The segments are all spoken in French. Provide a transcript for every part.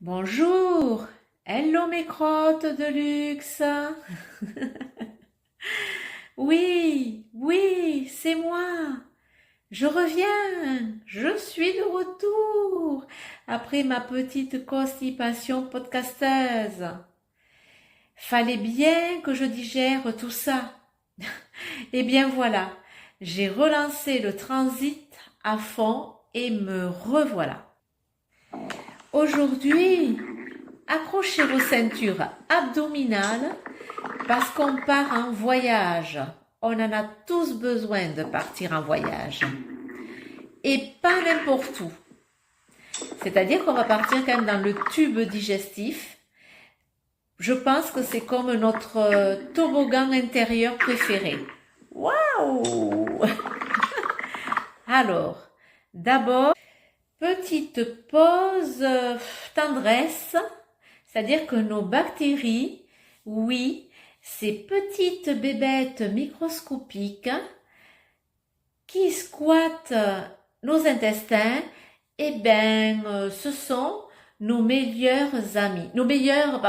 Bonjour, hello mes crottes de luxe. Oui, c'est moi. Je reviens, je suis de retour après ma petite constipation podcasteuse. Fallait bien que je digère tout ça. Et bien voilà, j'ai relancé le transit à fond et me revoilà. Aujourd'hui, accrochez vos ceintures abdominales parce qu'on part en voyage. On en a tous besoin de partir en voyage. Et pas n'importe où. C'est-à-dire qu'on va partir quand même dans le tube digestif. Je pense que c'est comme notre toboggan intérieur préféré. Waouh! Alors, d'abord, petite pause tendresse, c'est-à-dire que nos bactéries, oui, ces petites bébêtes microscopiques qui squattent nos intestins, eh ben, ce sont nos meilleurs amis, nos meilleurs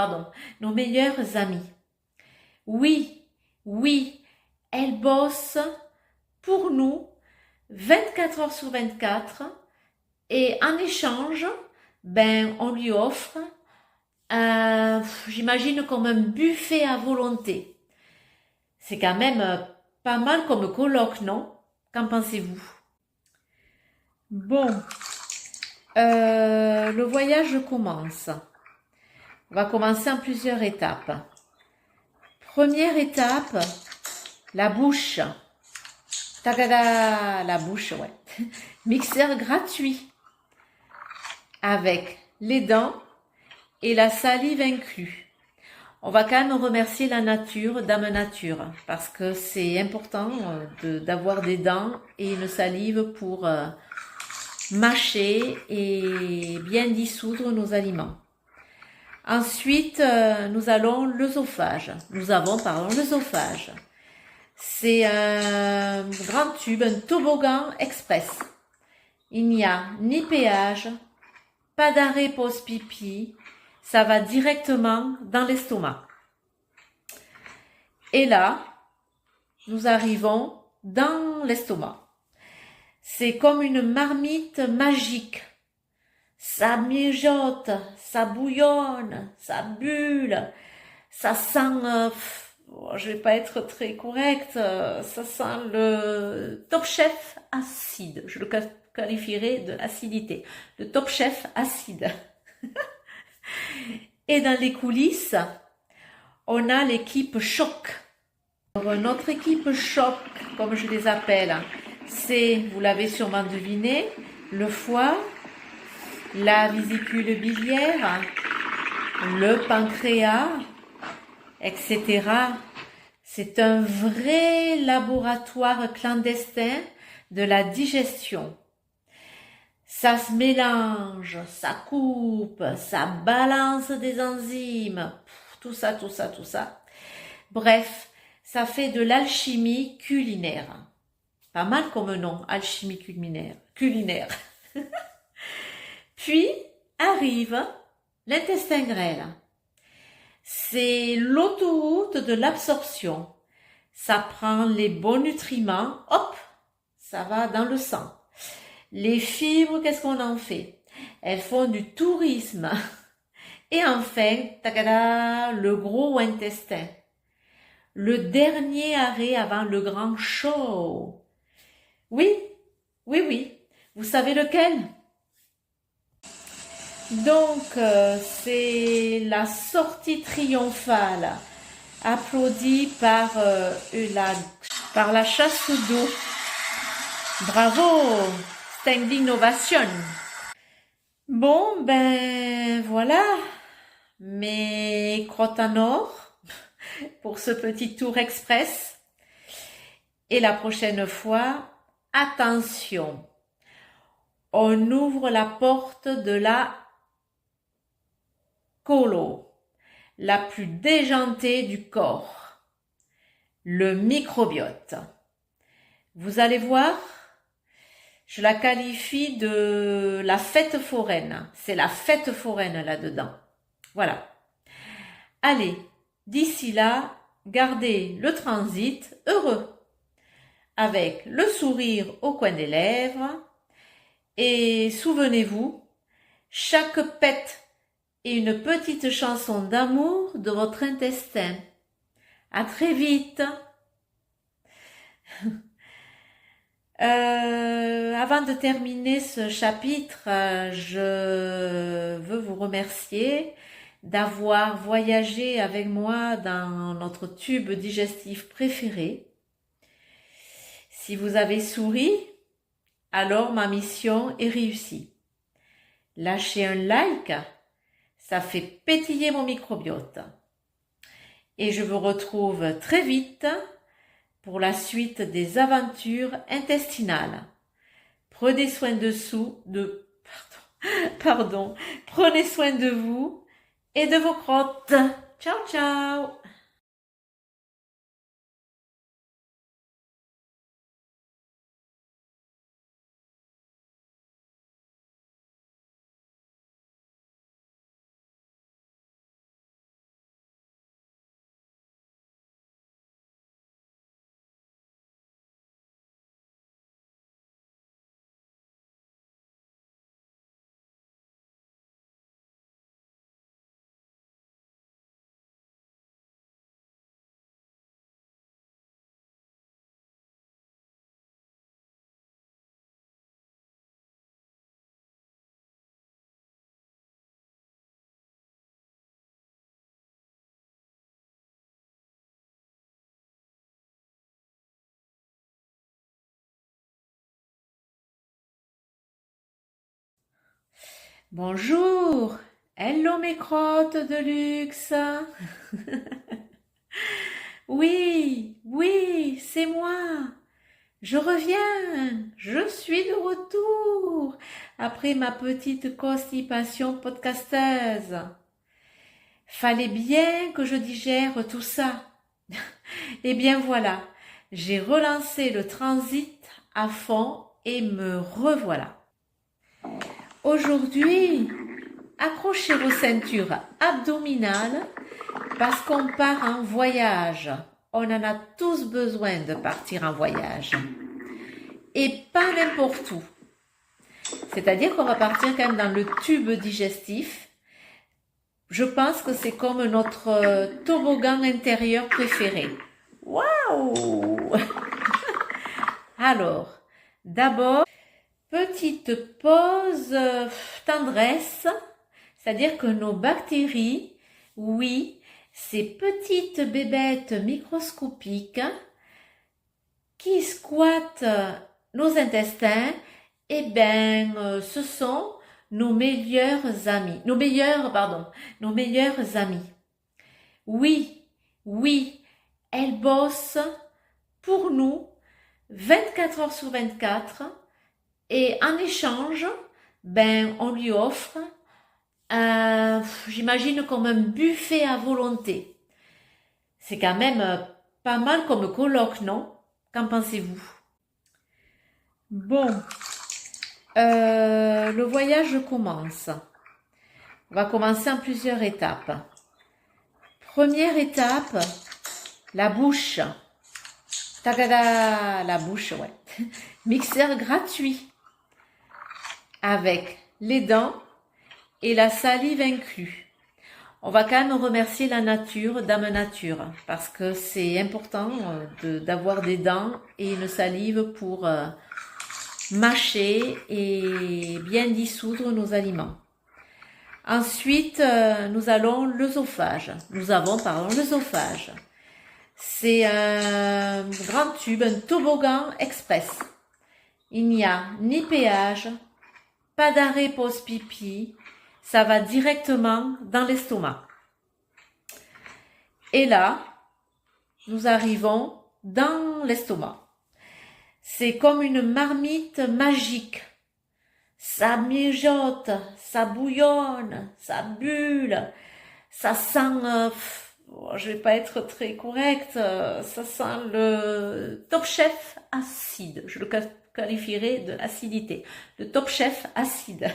amis. Oui, elles bossent pour nous 24 heures sur 24 et en échange, ben, on lui offre j'imagine comme un buffet à volonté. C'est quand même pas mal comme colloque, non? Qu'en pensez-vous? Bon, le voyage commence. On va commencer en plusieurs étapes. Première étape, la bouche. Tagada, la bouche, ouais. Mixeur gratuit avec les dents et la salive inclus. On va quand même remercier la nature, Dame Nature, parce que c'est important d'avoir des dents et une salive pour mâcher et bien dissoudre nos aliments. Ensuite, nous avons l'œsophage. L'œsophage. C'est un grand tube, un toboggan express. Il n'y a ni péage, pas d'arrêt pause-pipi, ça va directement dans l'estomac. Et là, nous arrivons dans l'estomac. C'est comme une marmite magique. Ça mijote, ça bouillonne, ça bulle, ça sent, je vais pas être très correcte, ça sent le top chef acide. Je le qualifierais de l'acidité. Le top chef acide. Et dans les coulisses, on a l'équipe choc. Alors, notre équipe choc, comme je les appelle, c'est, vous l'avez sûrement deviné, le foie, la vésicule biliaire, le pancréas, etc. C'est un vrai laboratoire clandestin de la digestion. Ça se mélange, ça coupe, ça balance des enzymes, tout ça. Bref, ça fait de l'alchimie culinaire. Pas mal comme nom, alchimie culinaire. Puis arrive l'intestin grêle. C'est l'autoroute de l'absorption. Ça prend les bons nutriments, hop, ça va dans le sang. Les fibres, qu'est-ce qu'on en fait? Elles font du tourisme. Et enfin, tagada, le gros intestin. Le dernier arrêt avant le grand show. Oui. Vous savez lequel? Donc, c'est la sortie triomphale, applaudie par la chasse d'eau. Bravo, standing ovation. Bon, ben voilà, mes crottes en or pour ce petit tour express. Et la prochaine fois, attention, on ouvre la porte de la colo, la plus déjantée du corps, le microbiote. Vous allez voir, Je la qualifie de la fête foraine. C'est la fête foraine là-dedans. Voilà. Allez, d'ici là, gardez le transit heureux, avec le sourire au coin des lèvres. Et souvenez-vous, chaque pète est une petite chanson d'amour de votre intestin. À très vite. Avant de terminer ce chapitre, je veux vous remercier d'avoir voyagé avec moi dans notre tube digestif préféré. Si vous avez souri, alors ma mission est réussie. Lâchez un like, ça fait pétiller mon microbiote. Et je vous retrouve très vite pour la suite des aventures intestinales. Prenez soin prenez soin de vous et de vos crottes. Ciao, ciao! Bonjour! Hello mes crottes de luxe! Oui, c'est moi! Je reviens! Je suis de retour! Après ma petite constipation podcasteuse. Fallait bien que je digère tout ça. Et bien voilà, j'ai relancé le transit à fond et me revoilà. Aujourd'hui, accrochez vos ceintures abdominales parce qu'on part en voyage. On en a tous besoin de partir en voyage. Et pas n'importe où. C'est-à-dire qu'on va partir quand même dans le tube digestif. Je pense que c'est comme notre toboggan intérieur préféré. Waouh! Alors, d'abord, petite pause tendresse, c'est-à-dire que nos bactéries, oui, ces petites bébêtes microscopiques qui squattent nos intestins, eh ben, ce sont nos meilleurs amis. Nos meilleurs amis. Oui, elles bossent pour nous 24 heures sur 24 et en échange, ben, on lui offre, j'imagine comme un buffet à volonté. C'est quand même pas mal comme colloque, non? Qu'en pensez-vous? Bon, le voyage commence. On va commencer en plusieurs étapes. Première étape, la bouche. Tagada, la bouche, ouais. Mixeur gratuit avec les dents et la salive inclus. On va quand même remercier la nature, Dame Nature, parce que c'est important d'avoir des dents et une salive pour mâcher et bien dissoudre nos aliments. Ensuite, nous avons l'œsophage. L'œsophage. C'est un grand tube, un toboggan express. Il n'y a ni péage, pas d'arrêt pause-pipi, ça va directement dans l'estomac. Et là, nous arrivons dans l'estomac. C'est comme une marmite magique. Ça mijote, ça bouillonne, ça bulle, ça sent, je vais pas être très correcte, ça sent le Top Chef acide, je le qualifierait de l'acidité. Le Top Chef acide.